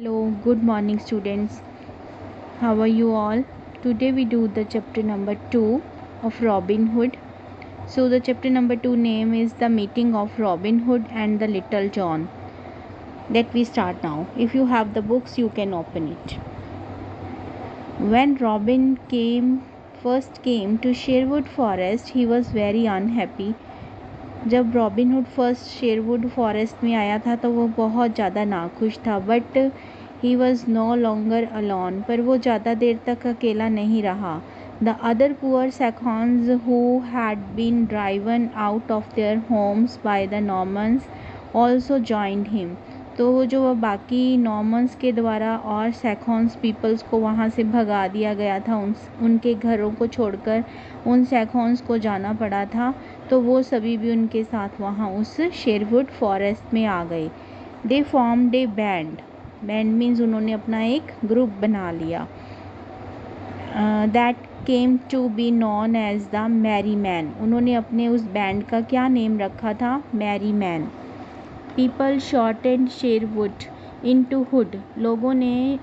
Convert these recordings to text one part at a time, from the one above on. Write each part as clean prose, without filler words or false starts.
Hello, good morning students. How are you all? Today we do the chapter number 2 of Robin Hood. So the chapter number 2 name is The Meeting of Robin Hood and the Little John. Let we start now. If you have the books you can open it. When Robin first came to Sherwood Forest, he was very unhappy. जब Robin Hood first Sherwood Forest में आया था तो वो बहुत ज़्यादा नाखुश था, but he was no longer alone, पर वो ज़्यादा देर तक अकेला नहीं रहा. The other poor Saxons who had been driven out of their homes by the Normans also joined him. तो वो जो बाकी नॉर्मन्स के द्वारा और सैक्सॉन्स पीपल्स को वहाँ से भगा दिया गया था, उनके घरों को छोड़कर उन सैक्सॉन्स को जाना पड़ा था, तो वो सभी भी उनके साथ वहाँ उस शेरवुड फॉरेस्ट में आ गए. They formed a band. Band means उन्होंने अपना एक ग्रुप बना लिया. That came to be known as the merry men. उन्होंने अपने उस बैंड का क्या नेम रखा था? Merry men. People shortened Sherwood into hood. लोगों ने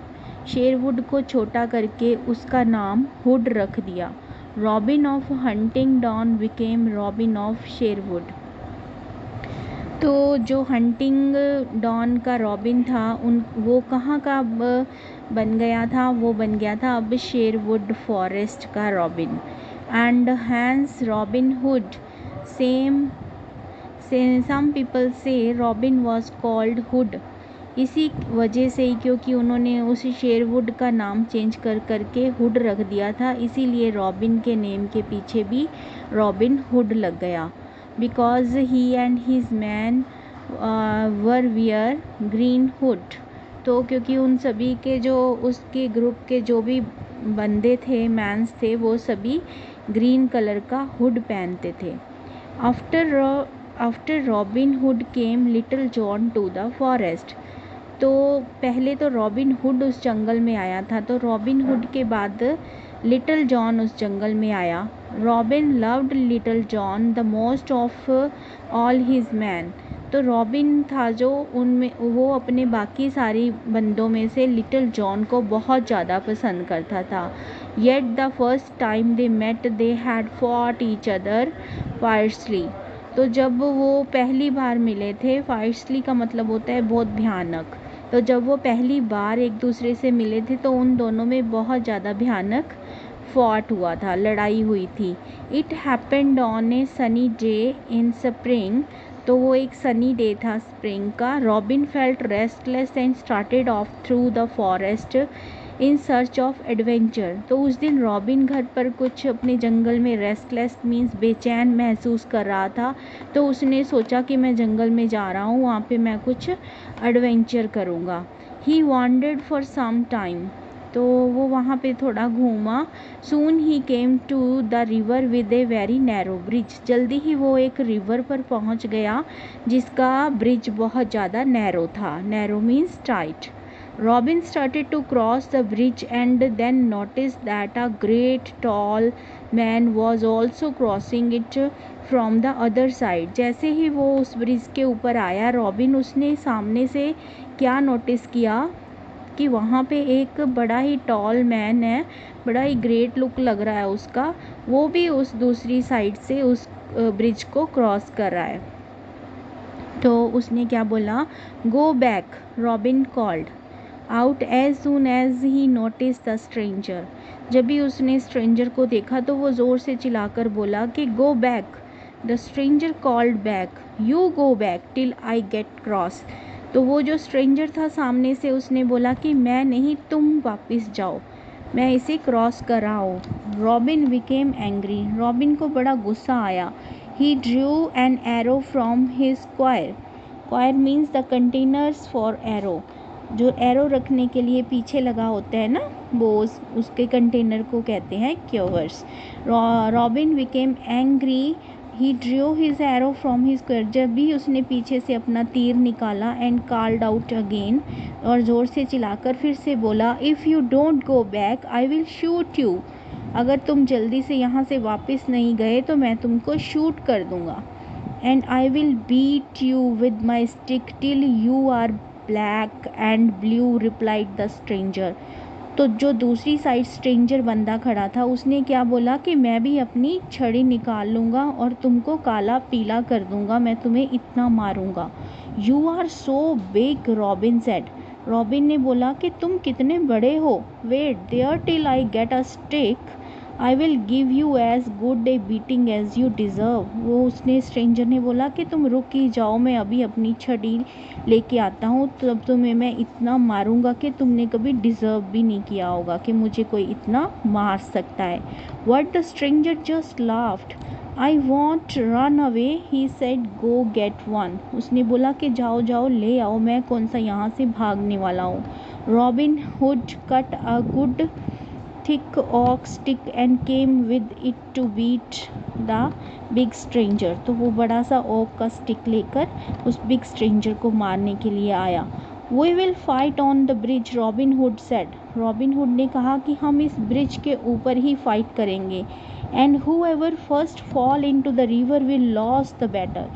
शेरवुड को छोटा करके उसका नाम हुड रख दिया. Robin of Huntingdon became Robin of Sherwood. तो जो हंटिंग डॉन का रॉबिन था वो कहाँ का बन गया था? वो बन गया था अब शेरवुड फॉरेस्ट का Robin. And hence Robin Hood some people से रॉबिन वॉज कॉल्ड हुड. इसी वजह से ही, क्योंकि उन्होंने उस शेरवुड का नाम चेंज करके हुड रख दिया था, इसीलिए रॉबिन के नेम के पीछे भी रॉबिन हुड लग गया. Because he and his man were wear green hood. तो क्योंकि उन सभी के जो उसके ग्रुप के जो भी बंदे थे, मैन्स थे, वो सभी ग्रीन कलर का हुड पहनते थे. After Robin Hood came Little John to the forest. तो पहले तो रॉबिन हुड उस जंगल में आया था, तो रॉबिन हुड के बाद लिटिल जॉन उस जंगल में आया. Robin loved little John the most of all his man. तो रॉबिन था जो उनमें, वो अपने बाकी सारी बंदों में से लिटिल जॉन को बहुत ज़्यादा पसंद करता था. Yet the first time they met they had fought each other fiercely. तो जब वो पहली बार मिले थे, फायरसली का मतलब होता है बहुत भयानक, तो जब वो पहली बार एक दूसरे से मिले थे तो उन दोनों में बहुत ज़्यादा भयानक फॉट हुआ था, लड़ाई हुई थी. It happened on A sunny day in spring. तो वो एक सनी डे था स्प्रिंग का. Robin felt restless and started off through the forest in search of adventure. तो उस दिन रॉबिन घर पर कुछ अपने जंगल में रेस्टलेस मीन्स बेचैन महसूस कर रहा था, तो उसने सोचा कि मैं जंगल में जा रहा हूँ, वहाँ पे मैं कुछ एडवेंचर करूँगा. He wandered for some time. तो वो वहाँ पे थोड़ा घूमा. Soon he came to the river with a very narrow bridge. जल्दी ही वो एक रिवर पर पहुँच गया जिसका ब्रिज बहुत ज़्यादा नैरो था. Narrow means tight. Robin started to cross the bridge and then noticed that a great tall man was also crossing it from the other side. जैसे ही वो उस ब्रिज के ऊपर आया रॉबिन, उसने सामने से क्या नोटिस किया कि वहाँ पे एक बड़ा ही टॉल मैन है, बड़ा ही ग्रेट लुक लग रहा है उसका, वो भी उस दूसरी साइड से उस ब्रिज को क्रॉस कर रहा है. तो उसने क्या बोला? Go back, Robin called out as soon as he notice the stranger. जब भी उसने स्ट्रेंजर को देखा तो वो ज़ोर से चिल्लाकर बोला कि go back. The stranger called back, you go back till I gate cross. तो वो जो स्ट्रेंजर था सामने से, उसने बोला कि मैं नहीं, तुम वापस जाओ, मैं इसे क्रॉस कर रहा हूँ. Robin became angry. रॉबिन को बड़ा गुस्सा आया. He drew an arrow from his quiver. Quiver means the containers for arrow. जो एरो रखने के लिए पीछे लगा होता है ना, बोस, उसके कंटेनर को कहते हैं quivers. Robin became angry. He drew his arrow from his quiver. जब भी उसने पीछे से अपना तीर निकाला एंड कॉल्ड आउट अगेन, और ज़ोर से चिल्लाकर फिर से बोला, if you don't go back I will shoot you. अगर तुम जल्दी से यहाँ से वापस नहीं गए तो मैं तुमको शूट कर दूँगा. And I will beat you with my stick till you are black and blue, replied the stranger. तो जो दूसरी साइड स्ट्रेंजर बंदा खड़ा था उसने क्या बोला कि मैं भी अपनी छड़ी निकाल लूँगा और तुमको काला पीला कर दूँगा, मैं तुम्हें इतना मारूँगा। You are so big, Robin said. Robin ने बोला कि तुम कितने बड़े हो। Wait there till I get a stick, I will give you as good a beating as you deserve. वो उसने स्ट्रेंजर ने बोला कि तुम रुक ही जाओ, मैं अभी अपनी छड़ी लेके आता हूँ, तब तुम्हें मैं इतना मारूंगा कि तुमने कभी डिज़र्व भी नहीं किया होगा कि मुझे कोई इतना मार सकता है। What the stranger just laughed. I won't run away, he said. Go get one. उसने बोला कि जाओ जाओ ले आओ, मैं कौन सा यहाँ से भागने वाला हूँ। Robin Hood cut a good thick oak stick and came with it to beat the big stranger. तो वो बड़ा सा ओक का स्टिक लेकर उस बिग स्ट्रेंजर को मारने के लिए आया। We will fight on the bridge, Robin Hood said. Robin hood ने कहा कि हम इस ब्रिज के ऊपर ही फाइट करेंगे। And whoever first fall into the river will lose the battle.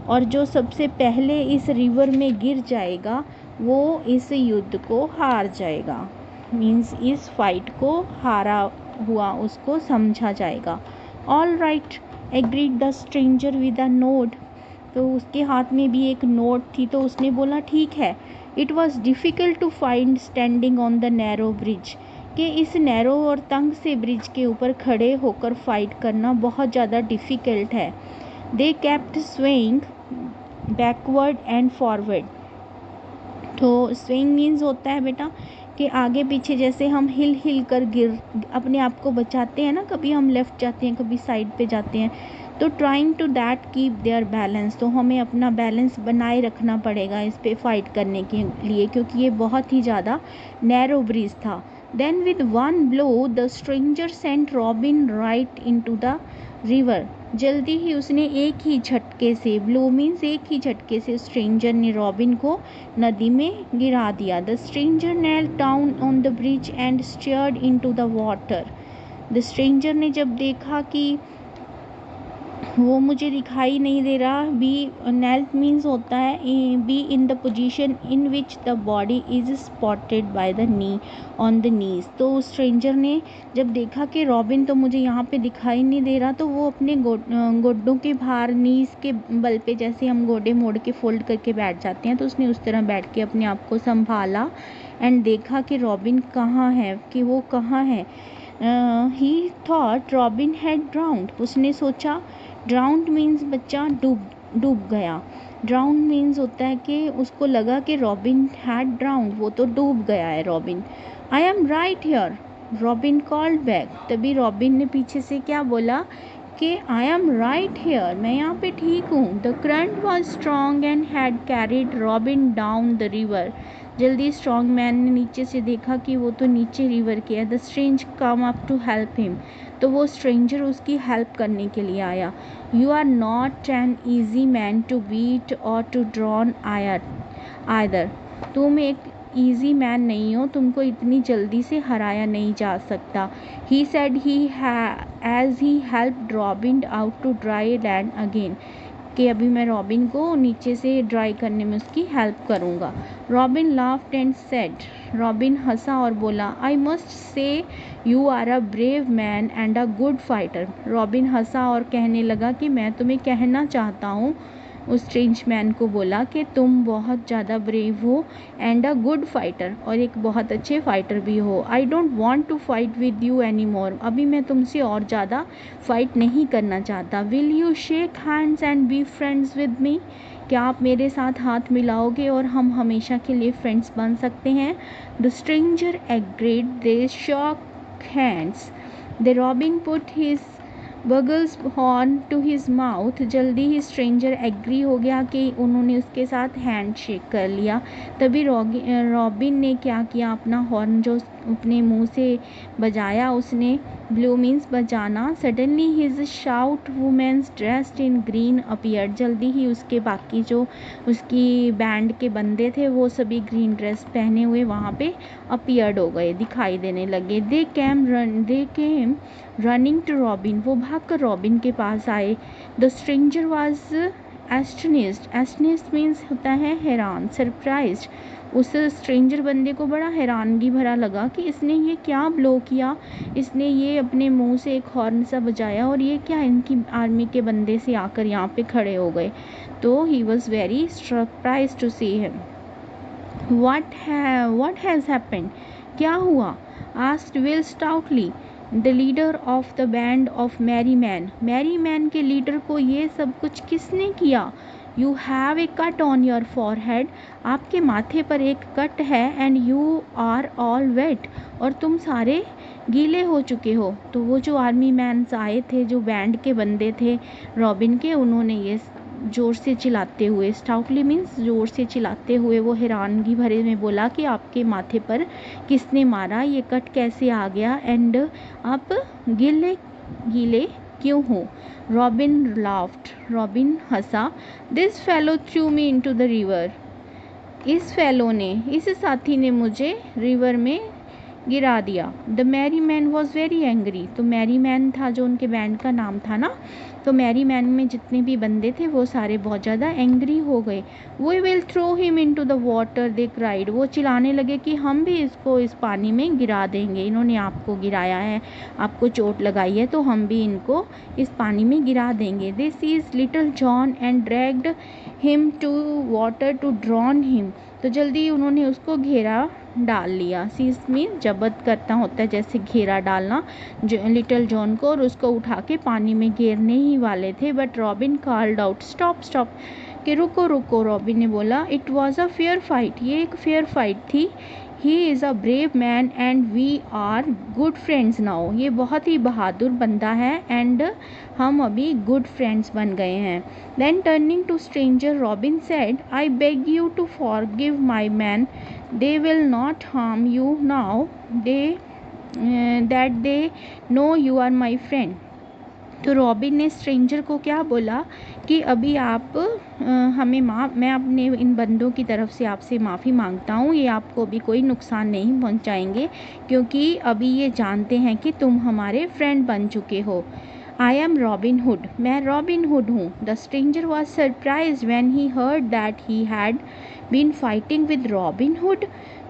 और जो सबसे पहले इस रिवर में गिर जाएगा वो इस युद्ध को हार जाएगा। मीन्स इस फाइट को हारा हुआ उसको समझा जाएगा। All right, agreed the stranger with a node. तो उसके हाथ में भी एक नोट थी तो उसने बोला ठीक है। It was difficult to find standing on the narrow bridge, कि इस नैरो और तंग से ब्रिज के ऊपर खड़े होकर फाइट करना बहुत ज़्यादा डिफ़िकल्ट है। They kept swaying backward and forward. तो स्विंग मीन्स होता है बेटा कि आगे पीछे, जैसे हम हिल हिल कर गिर अपने आप को बचाते हैं ना, कभी हम लेफ़्ट जाते हैं कभी साइड पे जाते हैं, तो trying to that keep their balance. तो हमें अपना बैलेंस बनाए रखना पड़ेगा इस पे फाइट करने के लिए, क्योंकि ये बहुत ही ज़्यादा नैरो ब्रिज था। Then with one blow the stranger sent Robin right into the river. जल्दी ही उसने एक ही झटके से, ब्लो मीन्स एक ही झटके से, स्ट्रेंजर ने रॉबिन को नदी में गिरा दिया। The stranger knelt down on the bridge and stared into the water. The stranger ने जब देखा कि वो मुझे दिखाई नहीं दे रहा, बी नेल्ट मीन्स होता है be in the position in which the body is spotted by the knee on the knees. तो स्ट्रेंजर ने जब देखा कि रॉबिन तो मुझे यहाँ पे दिखाई नहीं दे रहा, तो वो अपने गोड्डों के भार, नीज के बल पे, जैसे हम गोडे मोड़ के फोल्ड करके बैठ जाते हैं, तो उसने उस तरह बैठ के अपने आप को संभाला एंड देखा कि रॉबिन कहाँ है, कि वो कहाँ है। ही थॉट रॉबिन हैड ड्राउंड। उसने सोचा, ड्राउंड मीन्स बच्चा डूब गया। ड्राउंड मीन्स होता है कि उसको लगा कि रॉबिन हैड ड्राउंड, वो तो डूब गया है robin. I am right here, robin called back. तभी रॉबिन ने पीछे से क्या बोला कि आई एम राइट हियर, मैं यहाँ पे ठीक हूँ। The current was strong and had carried robin down the river. जल्दी स्ट्रॉन्ग मैन ने नीचे से देखा कि वो तो नीचे रिवर के है। The strange come up to help him. तो वो स्ट्रेंजर उसकी हेल्प करने के लिए आया। You are not an easy man to beat और टू ड्रॉन आयदर। तुम एक ईजी मैन नहीं हो, तुमको इतनी जल्दी से हराया नहीं जा सकता। He said he as he help Robin out to dry land again, कि अभी मैं रॉबिन को नीचे से ड्राई करने में उसकी हेल्प करूँगा। Robin laughed and said, Robin हंसा और बोला, I must say you are a brave man and a good fighter. Robin हंसा और कहने लगा कि मैं तुम्हें कहना चाहता हूँ, उस स्ट्रेंज मैन को बोला कि तुम बहुत ज़्यादा ब्रेव हो एंड अ गुड फाइटर, और एक बहुत अच्छे फाइटर भी हो। I don't want to fight with you any more, अभी मैं तुमसे और ज़्यादा फाइट नहीं करना चाहता। Will you shake hands and be friends with me, क्या आप मेरे साथ हाथ मिलाओगे और हम हमेशा के लिए फ्रेंड्स बन सकते हैं। The stranger agreed, they shook hands. The Robin put his bugles horn to his mouth. जल्दी ही स्ट्रेंजर एग्री हो गया कि उन्होंने उसके साथ हैंड शेक कर लिया। तभी रॉबिन ने क्या किया, अपना हॉर्न जो अपने मुंह से बजाया उसने, ब्लू मीन्स बजाना। Suddenly his shout women's dressed in green appeared. जल्दी ही उसके बाकी जो उसकी बैंड के बंदे थे वो सभी ग्रीन ड्रेस पहने हुए वहाँ पे अपीयर्ड हो गए, दिखाई देने लगे। दे केम रनिंग टू रॉबिन, वो भागकर रॉबिन के पास आए। द स्ट्रेंजर वॉज एस्टनिस्ड, एस्टनिस्ड मीन्स होता है हैरान, सरप्राइज्ड। उस स्ट्रेंजर बंदे को बड़ा हैरानगी भरा लगा कि इसने ये क्या ब्लो किया, इसने ये अपने मुंह से एक हॉर्न सा बजाया और ये क्या इनकी आर्मी के बंदे से आकर यहाँ पे खड़े हो गए। तो he was very surprise to see him. what has happened, क्या हुआ? asked Will stoutly, the leader of the band of Merryman, मैरीमैन के लीडर को ये सब कुछ किसने किया? You have a cut on your forehead, आपके माथे पर एक कट है, and you are all wet, और तुम सारे गीले हो चुके हो। तो वो जो आर्मी मैन्स आए थे, जो बैंड के बंदे थे रॉबिन के, उन्होंने ये जोर से चिल्लाते हुए, स्टाउटली मीन्स जोर से चिल्लाते हुए, वो हैरानगी भरे में बोला कि आपके माथे पर किसने मारा, ये कट कैसे आ गया, एंड आप गीले गीले क्यों हो? रॉबिन लाफ्ड, रॉबिन हंसा। This fellow threw me into the river, इस फेलो ने, इस साथी ने मुझे रिवर में गिरा दिया। The merry man was very angry, तो मैरी मैन था जो उनके बैंड का नाम था ना, तो मैरी मैन में जितने भी बंदे थे वो सारे बहुत ज़्यादा एंग्री हो गए। We will throw him into the water, they cried, वो चिल्लाने लगे कि हम भी इसको इस पानी में गिरा देंगे, इन्होंने आपको गिराया है, आपको चोट लगाई है, तो हम भी इनको इस पानी में गिरा देंगे। They seized Little John and dragged him to water to drown him, तो जल्दी उन्होंने उसको घेरा डाल लिया। सीज में जब्त करता होता है, जैसे घेरा डालना लिटिल जॉन को, और उसको उठा के पानी में गिरने ही वाले थे। But Robin called out, stop stop, कि रुको रुको। रॉबिन ने बोला, it was a fair fight, ये एक फेयर फाइट थी। He is a brave man and we are good friends now, ये बहुत ही बहादुर बंदा है एंड हम अभी गुड फ्रेंड्स बन गए हैं। Then turning to stranger Robin said, I beg you to forgive my man, they will not harm you now that they know you are my friend। तो रॉबिन ने स्ट्रेंजर को क्या बोला कि अभी आप हमें मैं अपने इन बंदों की तरफ से आपसे माफ़ी मांगता हूँ, ये आपको अभी कोई नुकसान नहीं पहुँचाएंगे क्योंकि अभी ये जानते हैं कि तुम हमारे फ्रेंड बन चुके हो। आई एम रॉबिन हुड, मैं रॉबिन हुड हूँ। The stranger was surprise when he heard that he had been fighting with Robin Hood,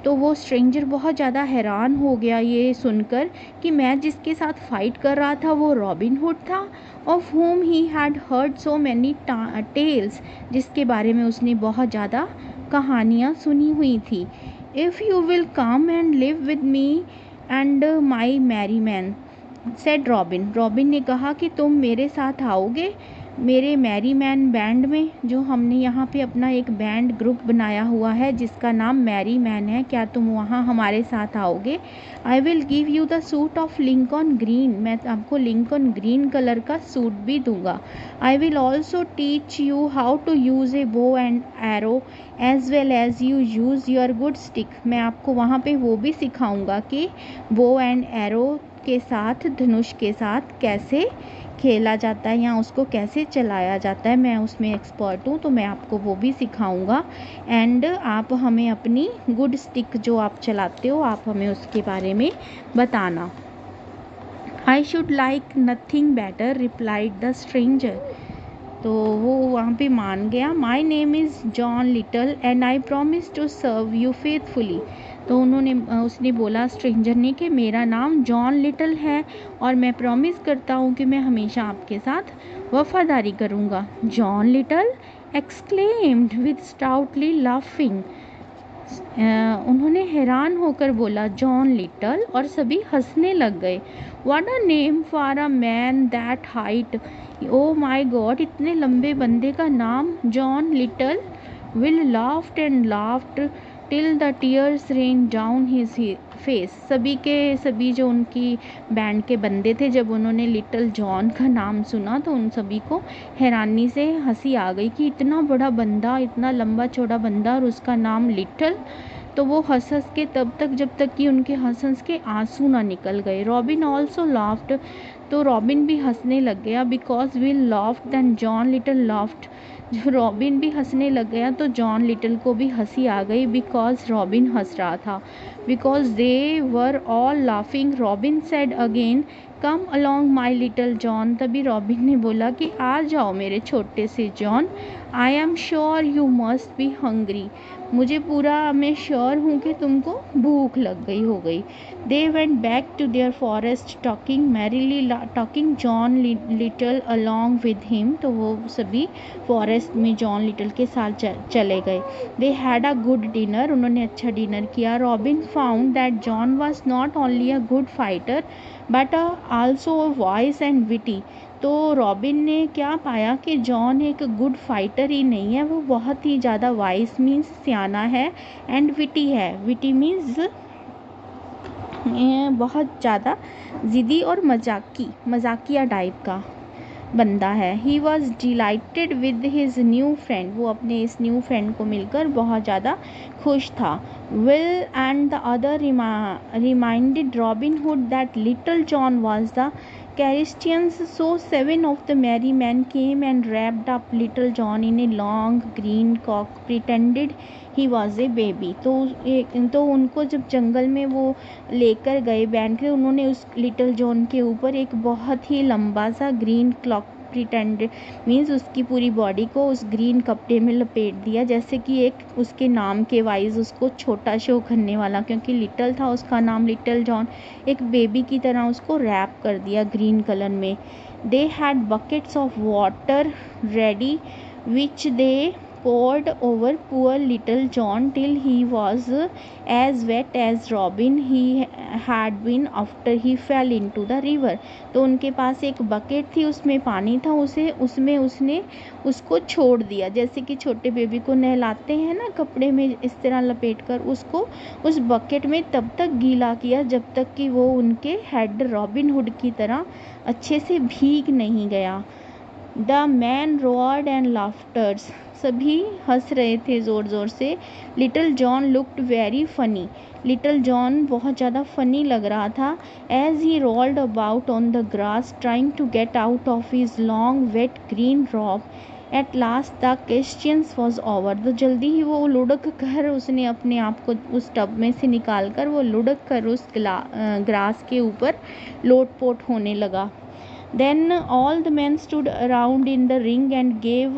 तो वो स्ट्रेंजर बहुत ज़्यादा हैरान हो गया ये सुनकर कि मैं जिसके साथ फाइट कर रहा था वो रॉबिन हुड था, of whom he had heard so many tales, जिसके बारे में उसने बहुत ज़्यादा कहानियाँ सुनी हुई थी। If you will come and live with me and my merry man, said Robin, Robin ने कहा कि तुम मेरे साथ आओगे मेरे मैरी मैन बैंड में, जो हमने यहाँ पे अपना एक बैंड ग्रुप बनाया हुआ है जिसका नाम मैरी मैन है, क्या तुम वहाँ हमारे साथ आओगे? I will give you the suit of Lincoln green, मैं आपको लिंकन ग्रीन कलर का सूट भी दूंगा। I will also teach you how to use a bow and arrow as well as you use your good stick, मैं आपको वहाँ पे वो भी सिखाऊंगा कि बो एंड एरो के साथ, धनुष के साथ कैसे खेला जाता है या उसको कैसे चलाया जाता है, मैं उसमें एक्सपर्ट हूँ, तो मैं आपको वो भी सिखाऊंगा। एंड आप हमें अपनी गुड स्टिक जो आप चलाते हो, आप हमें उसके बारे में बताना। I should like nothing better, replied the stranger, तो वो वहाँ पे मान गया। My name is John Little and I promise to serve you faithfully, तो उसने बोला स्ट्रेंजर ने कि मेरा नाम जॉन लिटल है और मैं प्रॉमिस करता हूँ कि मैं हमेशा आपके साथ वफादारी करूँगा। John Little exclaimed with stoutly laughing, उन्होंने हैरान होकर बोला जॉन लिटल, और सभी हंसने लग गए। What a name for a man that height, oh my God, इतने लंबे बंदे का नाम John little. Will laughed and laughed till the tears rain down his face, सभी जो उनकी बैंड के बंदे थे, जब उन्होंने लिटिल जॉन का नाम सुना तो उन सभी को हैरानी से हंसी आ गई कि इतना बड़ा बंदा, इतना लंबा चौड़ा बंदा और उसका नाम लिटिल। तो वो हंस हंस के तब तक जब तक कि उनके हंस के आंसू ना निकल गए। रॉबिन ऑल्सो लाफ्ड, तो रॉबिन भी हंसने लग गया। Because Will laughed then John Little laughed, जो रॉबिन भी हंसने लग गया तो जॉन लिटिल को भी हंसी आ गई। बिकॉज रॉबिन हंस रहा था, because they were all laughing, Robin said again, come along my little John. तभी रॉबिन ने बोला कि आ जाओ मेरे छोटे से John. I am sure you must be hungry. मैं श्योर हूँ कि तुमको भूख लग गई हो गई। They went back to their forest talking merrily talking John Little along with him. तो वो सभी फॉरेस्ट में जॉन लिटल के साथ चले गए। They had a good dinner. उन्होंने अच्छा डिनर किया। Robin found that John was not only a good fighter but also voice and witty. तो रॉबिन ने क्या पाया कि जॉन एक गुड फाइटर ही नहीं है, वो बहुत ही ज़्यादा वाइस मीन्स सियाना है, एंड विटी है। विटी मीन्स बहुत ज़्यादा ज़िद्दी और मजाकिया टाइप का बंदा है। He was dilated with his new friend. वो अपने इस न्यू फ्रेंड को मिलकर बहुत ज़्यादा खुश था। Will and the other reminded Robin Hood that Little John was the christians. So 7 of the merry men came and wrapped up little John in a long green cock, pretended he was a baby। तो उनको जब जंगल में वो लेकर गए band के, उन्होंने उस लिटिल जॉन के ऊपर एक बहुत ही लंबा सा ग्रीन क्लॉक प्रिटेंडेड मीन्स उसकी पूरी बॉडी को उस ग्रीन कपड़े में लपेट दिया, जैसे कि एक उसके नाम के वाइज उसको छोटा शो करने वाला, क्योंकि लिटिल था उसका नाम लिटिल जॉन, एक बेबी की तरह उसको रैप कर दिया ग्रीन कलर में। They had buckets of water ready which they poured over poor little John till he was as wet as Robin he had been after he fell into the river। तो उनके पास एक bucket थी, उसमें पानी था, उसमें उसने उसको छोड़ दिया, जैसे कि छोटे बेबी को नहलाते हैं ना कपड़े में इस तरह लपेट कर, उसको उस बकेट में तब तक गीला किया जब तक कि वो उनके हेड रॉबिन हुड की तरह अच्छे से भीग नहीं गया। The man roared and laughters. सभी हंस रहे थे ज़ोर ज़ोर से। Little John looked very funny. Little John बहुत ज़्यादा फ़नी लग रहा था। As he rolled about on the grass trying to get out of his long wet green robe. At last the questions was over. तो जल्दी ही वो लुढ़क कर उसने अपने आप को उस टब में से निकाल कर वो लुढ़क कर उस ग्रास के ऊपर लोट पोट होने लगा। Then all the men stood around in the ring and gave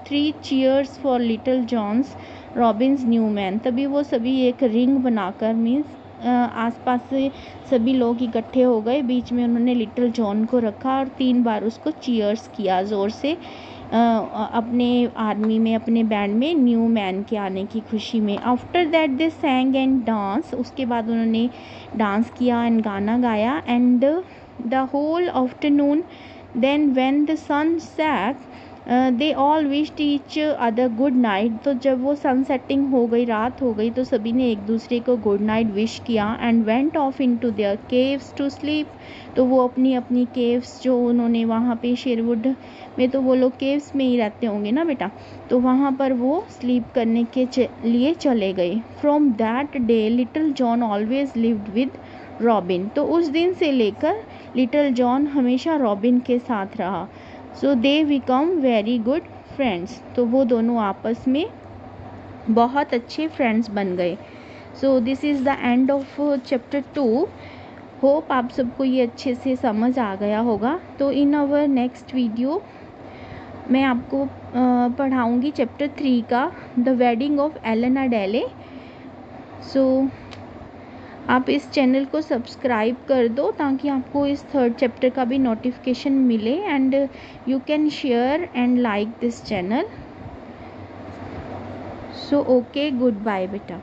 3 cheers for little John's Robin's new man। तभी वो सभी एक रिंग बनाकर मीन्स आसपास से सभी लोग इकट्ठे हो गए, बीच में उन्होंने लिटिल जॉन को रखा और 3 बार उसको चीयर्स किया ज़ोर से, अपने आर्मी में अपने बैंड में न्यू मैन के आने की खुशी में। After that they सैंग and dance. उसके बाद उन्होंने डांस किया एंड गाना गाया and the whole afternoon। Then when the sun set they all wished each other good night। तो जब वो सनसेटिंग हो गई, रात हो गई, तो सभी ने एक दूसरे को गुड नाइट विश किया and went off into their caves to sleep. तो वो अपनी अपनी केव्स जो उन्होंने वहाँ पे शेरवुड में, तो वो लोग केव्स में ही रहते होंगे ना बेटा, तो वहाँ पर वो स्लीप करने के लिए चले गए। From that day little John always lived with robin. तो उस दिन से लेकर लिटिल जॉन हमेशा रॉबिन के साथ रहा। So they become very good friends. तो वो दोनों आपस में बहुत अच्छे फ्रेंड्स बन गए। So this is the end of chapter 2। Hope आप सबको ये अच्छे से समझ आ गया होगा। तो इन आवर नेक्स्ट वीडियो मैं आपको पढ़ाऊँगी चैप्टर 3 का, द वेडिंग ऑफ एलन अडेले। सो आप इस चैनल को सब्सक्राइब कर दो ताकि आपको इस 3rd चैप्टर का भी नोटिफिकेशन मिले, and you can share and like this channel. So okay, good bye बेटा।